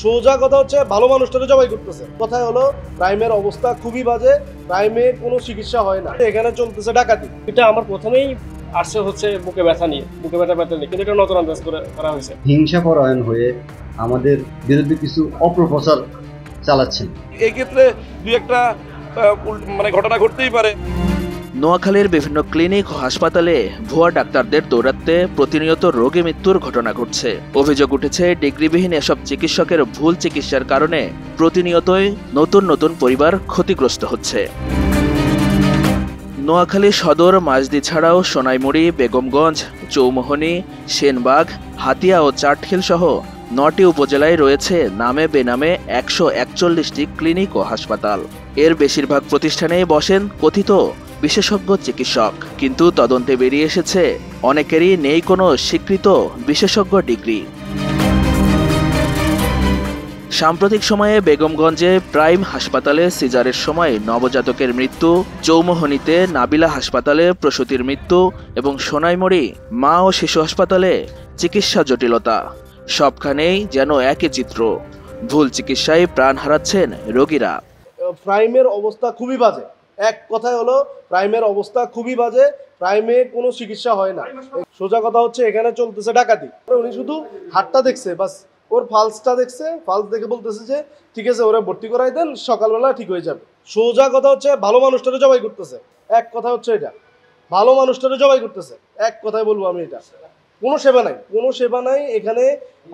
সোজা কথা হচ্ছে ভালো মানুষটাকে জবাই করতেছে। কথায় হলো প্রাইমের অবস্থা খুবই বাজে, প্রাইমে কোনো চিকিৎসা হয় না, এখানে চলতেছে ডাকাতি। এটা আমার প্রথমেই আসছে হচ্ছে বুকে ব্যথা নিয়ে, বুকে ব্যথা নিয়ে, কিন্তু এটা নজর আন্দাজ করা হয়েছে। হিংসা পরায়ণ হয়ে আমাদের বিরুদ্ধে কিছু অপপ্রচার চালাচ্ছেন। এই ক্ষেত্রে দুই একটা ঘটনা ঘটতেই পারে। নোয়াখালীর বিভিন্ন ক্লিনিক ও হাসপাতালে ভুয়া ডাক্তারদের দৌরাত্মে প্রতিনিয়ত রোগী মৃত্যুর ঘটনা ঘটছে। অভিযোগ উঠেছে ডিগ্রিবিহীন এসব চিকিৎসকের ভুল চিকিৎসার কারণে প্রতিনিয়তই নতুন নতুন পরিবার ক্ষতিগ্রস্ত হচ্ছে। নোয়াখালী সদর, মাঝদি ছাড়াও সোনাইমুড়ি, বেগমগঞ্জ, চৌমোহনী, সেনবাগ, হাতিয়া ও চাটখিল সহ ৯টি উপজেলায় রয়েছে নামে বেনামে ১৪১টি ক্লিনিক ও হাসপাতাল। এর বেশিরভাগ প্রতিষ্ঠানেই বসেন কথিত বিশেষজ্ঞ চিকিৎসক, কিন্তু তদন্তে বেরিয়ে এসেছে অনেকেরই নেই কোনো স্বীকৃত বিশেষজ্ঞ ডিগ্রি। সাম্প্রতিক সময়ে বেগমগঞ্জে প্রাইম হাসপাতালে সিজারের সময় নবজাতকের মৃত্যু, চৌমোহনীতে নাবিলা হাসপাতালে প্রসূতির মৃত্যু এবং সোনাইমুড়ি মা ও শিশু হাসপাতালে চিকিৎসা জটিলতা, সবখানেই যেন একই চিত্র। ভুল চিকিৎসায় প্রাণ হারাচ্ছেন রোগীরা। প্রাইমের অবস্থা খুবই বাজে, এক কথায় হলো প্রাইমের অবস্থা খুবই বাজে, প্রাইমে কোনো চিকিৎসা হয় না। সোজা কথা হচ্ছে এখানে চলতেছে ডাকাতি। উনি শুধু হাতটা দেখছে, বাস ওর ফালসটা দেখছে, ফালস দেখে বলতেছে যে ঠিক আছে ওরা ভর্তি করাই দেন, সকালবেলা ঠিক হয়ে যাবে। সোজা কথা হচ্ছে ভালো মানুষটারে জবাই করতেছে, এক কথা হচ্ছে এটা, ভালো মানুষটারে জবাই করতেছে, এক কথায় বলবো আমি এটা। কোনো সেবা নাই, কোনো সেবা নাই এখানে।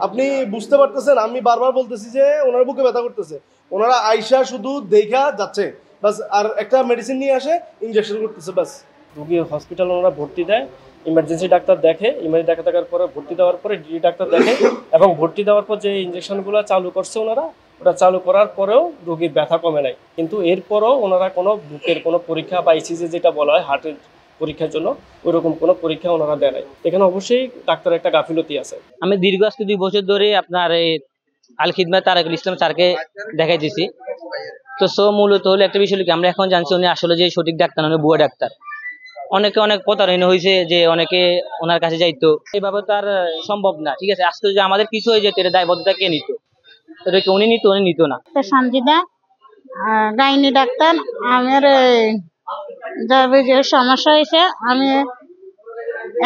আপনি বুঝতে পারতেছেন, আমি বারবার বলতেছি যে ওনার বুকে ব্যথা করতেছে, ওনারা আইসা শুধু দেখা যাচ্ছে বাস, আর একটা মেডিসিন নিয়ে আসে, ইনজেকশন করতেছে বাস। রোগী হসপিটাল ওনারা ভর্তি দেয়, ইমার্জেন্সি ডাক্তার দেখে, ইমার্জেন্সি ডাক্তার দেখার পরে ভর্তি দেওয়ার পরে ডিডি ডাক্তার দেখে, এবং ভর্তি দেওয়ার পর যে ইনজেকশনগুলো চালু করছে ওনারা, ওটা চালু করার পরেও রোগীর ব্যথা কমে নাই। কিন্তু এরপরও ওনারা কোনো বুকের কোনো পরীক্ষা বা ইসিজি যেটা বলা হয় হার্টের পরীক্ষার জন্য, ওইরকম কোনো পরীক্ষা ওনারা দেয় নাই। এখানে অবশ্যই ডাক্তারের একটা গাফিলতি আছে। আমি দীর্ঘ আজকে 2 বছর ধরে আপনার এই আল খিদমত তারেকুল ইসলাম স্যারকে দেখাই দিছি। তো মূলত হলো একটা বিষয় কি, আমরা এখন জানছি উনি আসলে যে সঠিক ডাক্তার নয়, ভুয়া ডাক্তার। অনেকে অনেক প্রতারণা হয়েছে, যে অনেকে ওনার কাছে যাইতো, এইভাবে তো আর সম্ভব না। ঠিক আছে, আজকে যদি আমাদের কিছু হয়ে যেত, এর দায়বদ্ধতা কে নিত? এটা কি উনি নিত না। সঞ্জিদা গাইনি ডাক্তার, আমার ডায়াবেটিসের সমস্যা হয়েছে, আমি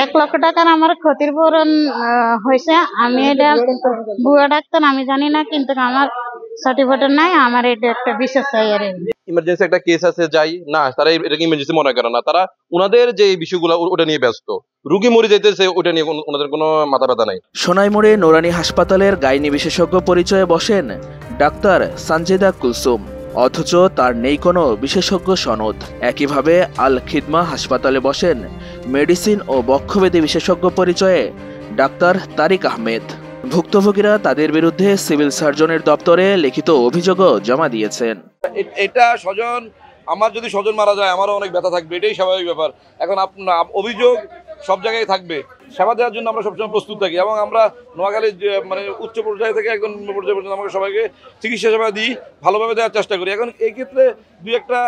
1 লক্ষ টাকার আমার ক্ষতিপূরণ হয়েছে। আমি এটা ভুয়া ডাক্তার আমি জানি না, কিন্তু আমার সার্টিফিকেট নাই, আমার এটা একটা বিশ্বাস চাই। আর ইমার্জেন্সি একটা কেস আছে, যাই না, তারা এটাকে ইমার্জেন্সি মনে করে না, তারা ওনাদের যে বিষয়গুলো ওটা নিয়ে ব্যস্ত। রুগী মরে যাইতেছে, ওটা নিয়ে ওনাদের কোনো মাথা ব্যথা নাই। সোনাইমুড়ি নুরানী হাসপাতালের গাইনি বিশেষজ্ঞ পরিচয়ে বসেন ডাক্তার সানজিদা কুলসুম, অথচ তার নেই কোনো বিশেষজ্ঞ সনদ। একইভাবে আল খিদমা হাসপাতালে বসেন মেডিসিন ও বক্ষব্যাধি বিশেষজ্ঞ পরিচয়ে ডাক্তার তারিক আহমেদ। ভুক্তভোগীরা তাদের বিরুদ্ধে সিভিল সার্জনের দপ্তরে লিখিত অভিযোগও জমা দিয়েছেন। এটা স্বজন, আমার যদি স্বজন মারা যায় আমারও অনেক ব্যথা থাকবে, এটাই স্বাভাবিক ব্যাপার। এখন অভিযোগ সব জায়গায় থাকবে, সেবা দেওয়ার জন্য আমরা সবসময় প্রস্তুত থাকি, এবং আমরা নোয়াখালীর উচ্চ পর্যায়ে থেকে একদম নিম্ন পর্যায়ে পর্যন্ত আমাকে সবাইকে চিকিৎসা সেবা দিই, ভালোভাবে দেওয়ার চেষ্টা করি। এখন এই ক্ষেত্রে দুই একটা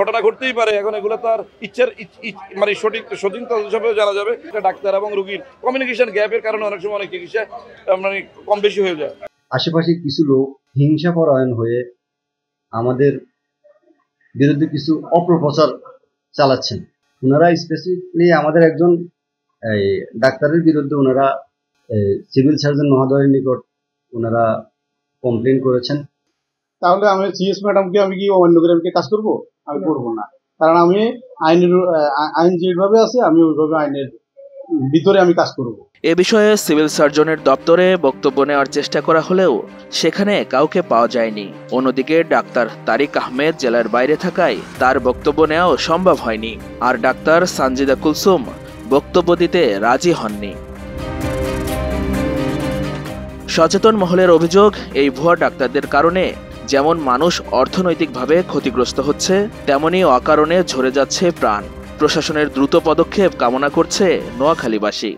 ঘটনা ঘটতেই পারে। এখন এগুলো তার ইচ্ছার সঠিক তদন্ত জানা যাবে। ডাক্তার এবং রোগীর কমিউনিকেশন গ্যাপের কারণে অনেক সময় অনেক চিকিৎসা কম বেশি হয়ে যায়। আশেপাশে কিছু লোক হিংসা পরায়ণ হয়ে আমাদের বিরুদ্ধে কিছু অপপ্রচার চালাচ্ছেন। ওনারা স্পেসিফিকলি আমাদের একজন ডাক্তারের বিরুদ্ধে ওনারা সিভিল সার্জন মহোদয়ের নিকট ওনারা কমপ্লেন করেছেন। তাহলে আমি সিএস ম্যাডামকে আমি কি অমান্য করে আমি কাজ করবো? আমি করবো না, কারণ আমি আইন যেভাবে আছে আমি ওইভাবে আইনের ভিতরে আমি কাজ করব। এ বিষয়ে সিভিল সার্জনের দপ্তরে বক্তব্য নেওয়ার চেষ্টা করা হলেও সেখানে কাউকে পাওয়া যায়নি। অন্যদিকে ডাক্তার তারিক আহমেদ জেলার বাইরে থাকায় তার বক্তব্য নেওয়াও সম্ভব হয়নি, আর ডাক্তার সানজিদা কুলসুম বক্তব্য দিতে রাজি হননি। সচেতন মহলের অভিযোগ, এই ভুয়া ডাক্তারদের কারণে যেমন মানুষ অর্থনৈতিকভাবে ক্ষতিগ্রস্ত হচ্ছে, তেমনি অকারণে ঝরে যাচ্ছে প্রাণ। প্রশাসনের দ্রুত পদক্ষেপ কামনা করছে নোয়াখালীবাসী।